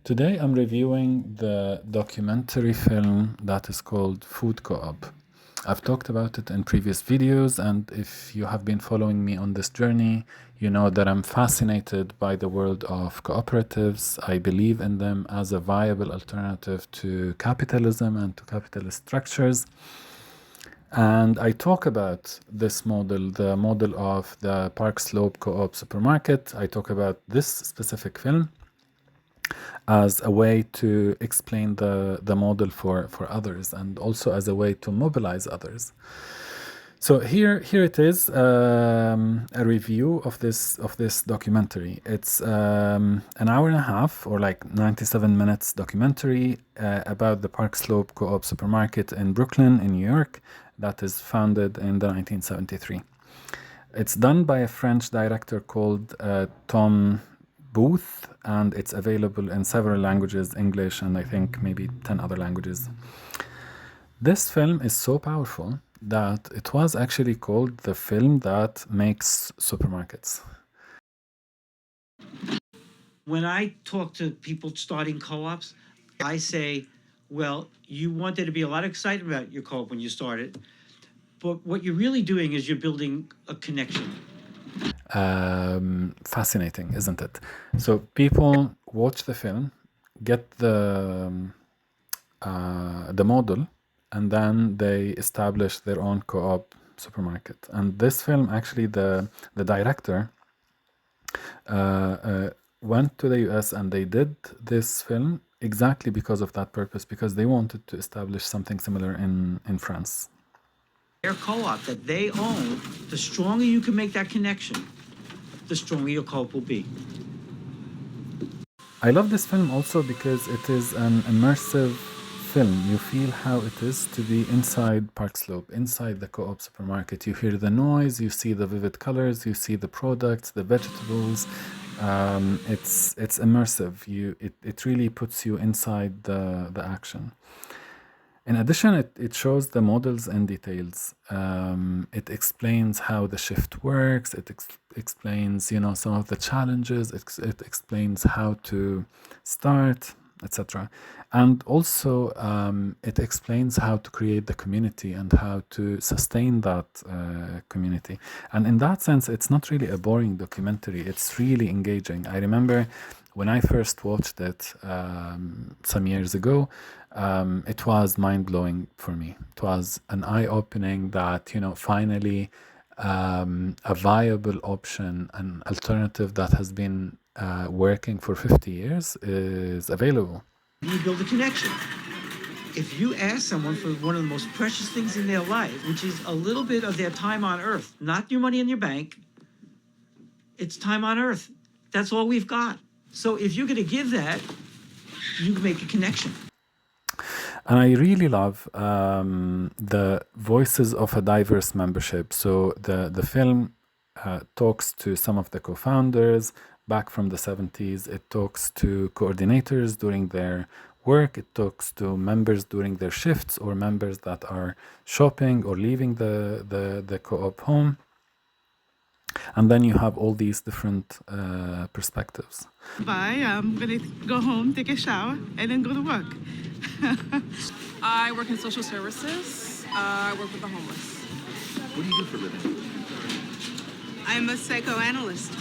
Today I'm reviewing the documentary film that is called Food Co-op. I've talked about it in previous videos, and if you have been following me on this journey, you know that I'm fascinated by the world of cooperatives. I believe in them as a viable alternative to capitalism and to capitalist structures. And I talk about this model, the model of the Park Slope Co-op supermarket. I talk about this specific film as a way to explain the model for others, and also as a way to mobilize others. So here it is, a review of this documentary. It's an hour and a half, or like 97 minutes documentary about the Park Slope Co-op supermarket in Brooklyn, in New York, that is founded in the 1973. It's done by a French director called Tom Boothe, and it's available in several languages, English, and I think maybe 10 other languages. This film is so powerful that it was actually called the film that makes supermarkets. When I talk to people starting co-ops, I say, well, you want there to be a lot of excitement about your co-op when you start it, but what you're really doing is you're building a connection. Fascinating, isn't it? So people watch the film, get the model, and then they establish their own co-op supermarket. And this film, actually, the director went to the US and they did this film exactly because of that purpose, because they wanted to establish something similar in France. Their co-op that they own, the stronger you can make that connection, the stronger your co-op will be. I love this film also because it is an immersive film. You feel how it is to be inside Park Slope, inside the co-op supermarket. You hear the noise, you see the vivid colors, you see the products, the vegetables. It's immersive. It really puts you inside the action. In addition, it shows the models and details. It explains how the shift works. It explains, some of the challenges. It explains how to start, etc. And also, it explains how to create the community and how to sustain that community. And in that sense, it's not really a boring documentary. It's really engaging. I remember when I first watched it some years ago, it was mind-blowing for me. It was an eye-opening that, finally, a viable option, an alternative that has been working for 50 years is available. You build a connection. If you ask someone for one of the most precious things in their life, which is a little bit of their time on earth, not your money in your bank, it's time on earth. That's all we've got. So if you're going to give that, you can make a connection. And I really love the voices of a diverse membership. So the film talks to some of the co-founders back from the 70s. It talks to coordinators during their work. It talks to members during their shifts, or members that are shopping or leaving the co-op home. And then you have all these different perspectives. Bye. I'm going to go home, take a shower, and then go to work. I work in social services. I work with the homeless. What do you do for a living? I'm a psychoanalyst.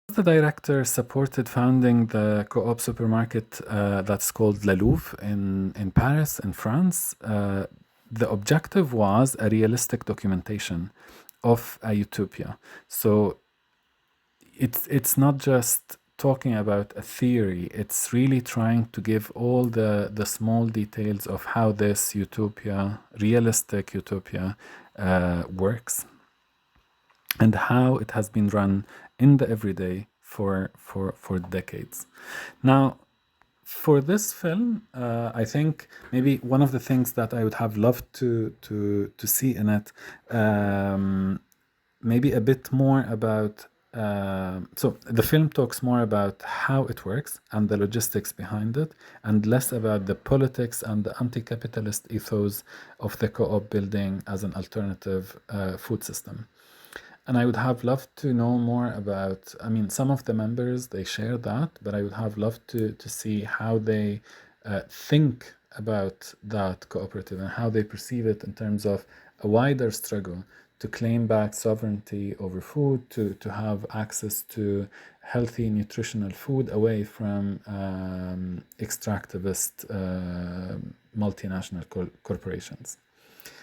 The director supported founding the co-op supermarket that's called La Louve in Paris, in France. The objective was a realistic documentation of a utopia. So it's not just talking about a theory. It's really trying to give all the small details of how this utopia, realistic utopia, works, and how it has been run in the everyday for decades. Now, for this film, I think maybe one of the things that I would have loved to see in it, maybe a bit more about. So the film talks more about how it works and the logistics behind it, and less about the politics and the anti-capitalist ethos of the co-op building as an alternative food system. And I would have loved to know more about, I mean, some of the members, they share that, but I would have loved to see how they think about that cooperative and how they perceive it in terms of a wider struggle to claim back sovereignty over food, to have access to healthy, nutritional food away from extractivist multinational corporations.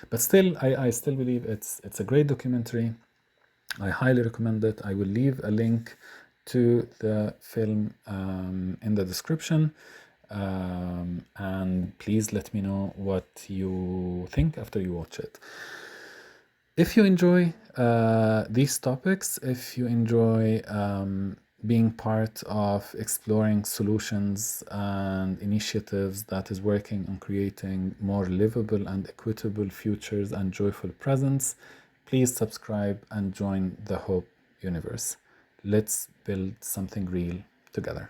But still, I still believe it's a great documentary. I highly recommend it. I will leave a link to the film in the description. And please let me know what you think after you watch it. If you enjoy these topics, if you enjoy being part of exploring solutions and initiatives that is working on creating more livable and equitable futures and joyful presents, please subscribe and join the Hope universe. Let's build something real together.